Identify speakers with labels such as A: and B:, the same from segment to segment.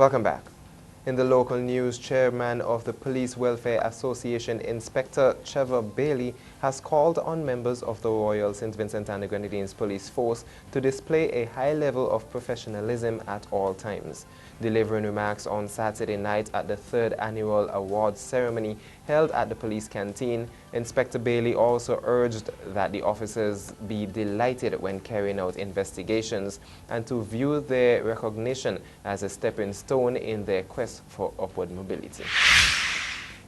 A: Welcome back. In the local news, Chairman of the Police Welfare Association, Inspector Trevor Bailey, has called on members of the Royal St. Vincent and the Grenadines Police Force to display a high level of professionalism at all times. Delivering remarks on Saturday night at the 3rd Annual Awards Ceremony held at the police canteen, Inspector Bailey also urged that the officers be delighted when carrying out investigations and to view their recognition as a stepping stone in their quest for upward mobility.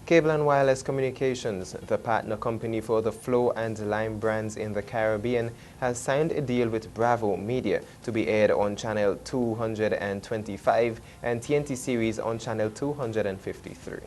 A: Cable and Wireless Communications, the partner company for the Flow and Lime brands in the Caribbean, has signed a deal with Bravo Media to be aired on Channel 225 and TNT series on Channel 253.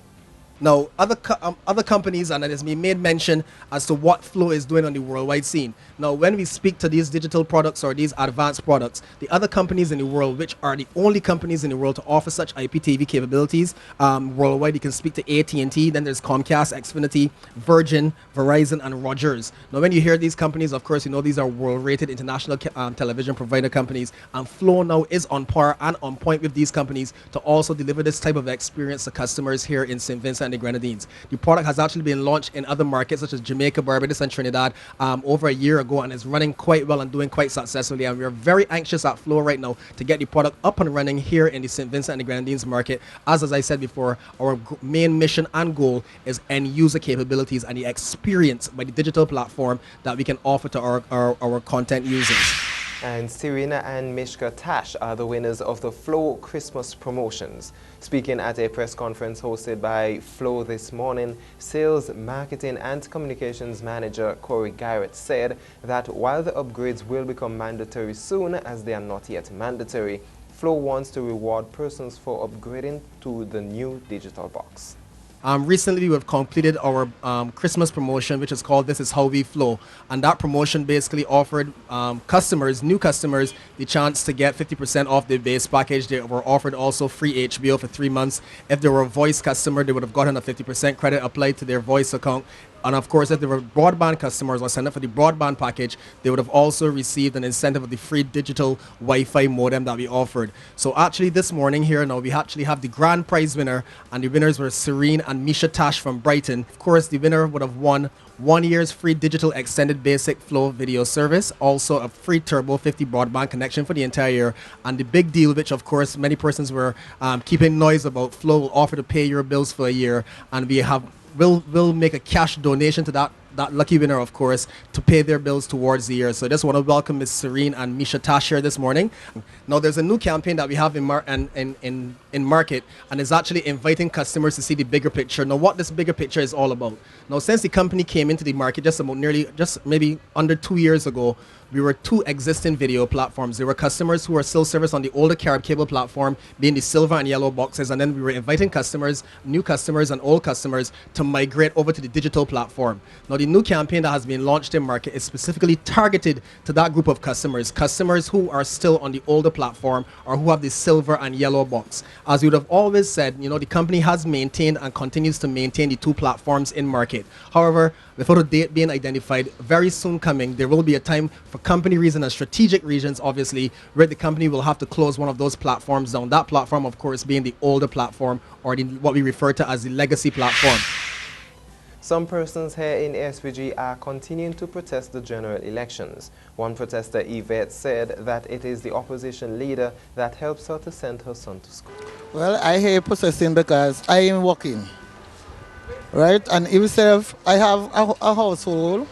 B: Now, other companies, and it has been made mention as to what Flow is doing on the worldwide scene. Now, when we speak to these digital products or these advanced products, the other companies in the world, which are the only companies in the world to offer such IPTV capabilities worldwide, you can speak to AT&T, then there's Comcast, Xfinity, Virgin, Verizon, and Rogers. Now, when you hear these companies, of course, you know these are world-rated international television provider companies, and Flow now is on par and on point with these companies to also deliver this type of experience to customers here in St. Vincent and the Grenadines. The product has actually been launched in other markets such as Jamaica, Barbados, and Trinidad over a year ago, and is running quite well and doing quite successfully. And we're very anxious at Flow right now to get the product up and running here in the St. Vincent and the Grenadines market. As I said before, our main mission and goal is end user capabilities and the experience by the digital platform that we can offer to our content users.
A: And Serena and Mishka Tash are the winners of the Flow Christmas promotions. Speaking at a press conference hosted by Flow this morning, Sales, Marketing and Communications Manager Corey Garrett said that while the upgrades will become mandatory soon, as they are not yet mandatory, Flow wants to reward persons for upgrading to the new digital box.
B: Recently, we've completed our Christmas promotion, which is called This Is How We Flow. And that promotion basically offered new customers, the chance to get 50% off their base package. They were offered also free HBO for 3 months. If they were a voice customer, they would have gotten a 50% credit applied to their voice account. And of course, if they were broadband customers or signed up for the broadband package, they would have also received an incentive of the free digital Wi-Fi modem that we offered. So actually this morning here now, we actually have the grand prize winner, and the winners were Serene and Misha Tash from Brighton. Of course, the winner would have won 1 year's free digital extended basic Flow video service, also a free Turbo 50 broadband connection for the entire year, and the big deal, which of course many persons were keeping noise about, Flow will offer to pay your bills for a year, and we'll make a cash donation to that lucky winner, of course, to pay their bills towards the year. So I just want to welcome Ms. Serene and Misha Tash here this morning. Now, there's a new campaign that we have in market, and it's actually inviting customers to see the bigger picture. Now, what this bigger picture is all about. Now, since the company came into the market just maybe under 2 years ago, we were 2 existing video platforms. There were customers who are still serviced on the older Carib cable platform, being the silver and yellow boxes, and then we were inviting customers, new customers and old customers, to migrate over to the digital platform. Now, the new campaign that has been launched in market is specifically targeted to that group of customers who are still on the older platform or who have the silver and yellow box. As we would have always said, you know, the company has maintained and continues to maintain the 2 platforms in market. However, without a date being identified, very soon coming, there will be a time for company reasons and strategic reasons, obviously, where the company will have to close one of those platforms down. That platform, of course, being the older platform, or what we refer to as the legacy platform.
A: Some persons here in SVG are continuing to protest the general elections. One protester, Yvette, said that it is the opposition leader that helps her to send her son to school.
C: Well, I hate protesting because I am working, right? And if you say I have a household,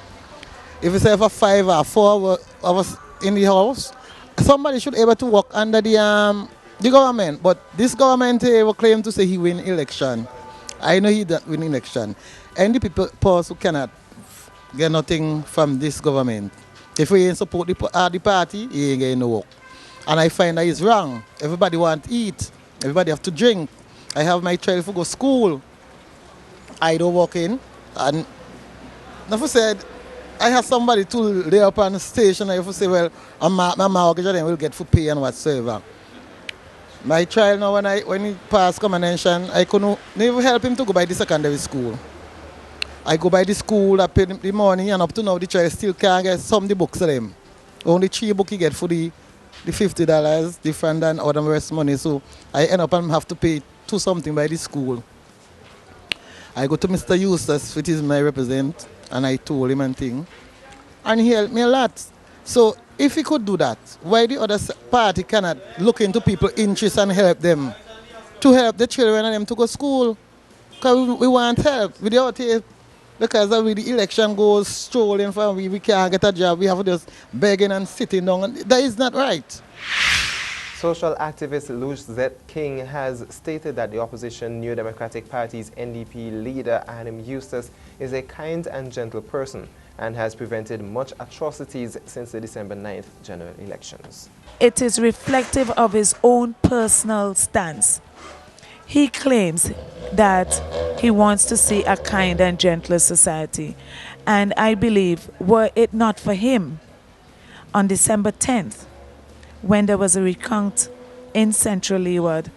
C: if you say for 5 or 4 hours in the house, somebody should be able to work under the government. But this government will claim to say he win election. I know he don't win election. And the people who cannot get nothing from this government. If we ain't support the party, he ain't getting no work. And I find that it's wrong. Everybody want to eat. Everybody have to drink. I have my child to go to school. I don't work in. And never said, I have somebody to lay up on the station. I have to say, well, my mortgage and will get for pay and whatsoever. My child now, when he passed combination, I couldn't never help him to go by the secondary school. I go by the school, I pay the money, and up to now the child still can't get some of the books of them. Only 3 books he get for the the $50 different than other rest money. So I end up and have to pay to something by the school. I go to Mr. Eustace, which is my represent, and I told him and thing. And he helped me a lot. So if he could do that, why the other party cannot look into people's interests and help them to help the children and them to go to school? Because we want help. Without it, because the way the election goes strolling for we can't get a job. We have to just begging and sitting down. And that is not right.
A: Social activist Luzette King has stated that the opposition New Democratic Party's NDP leader Adam Eustace is a kind and gentle person and has prevented much atrocities since the December 9th general elections.
D: It is reflective of his own personal stance. He claims that he wants to see a kind and gentler society. And I believe, were it not for him, on December 10th, when there was a recount in Central Leeward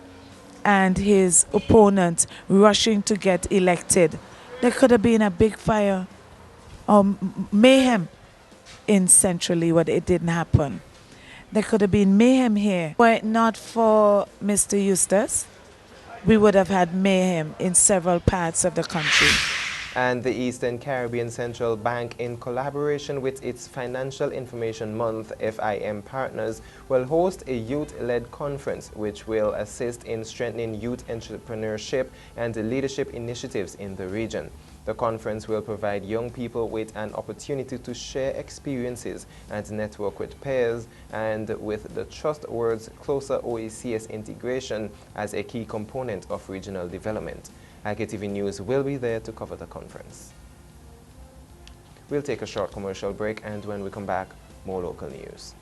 D: and his opponent rushing to get elected, there could have been a big fire or mayhem in Central Leeward. It didn't happen. There could have been mayhem here. Were it not for Mr. Eustace, we would have had mayhem in several parts of the country.
A: And the Eastern Caribbean Central Bank, in collaboration with its Financial Information Month FIM partners, will host a youth-led conference which will assist in strengthening youth entrepreneurship and leadership initiatives in the region. The conference will provide young people with an opportunity to share experiences and network with peers, and with the trust words closer OECS integration as a key component of regional development. IKtv News will be there to cover the conference. We'll take a short commercial break, and when we come back, more local news.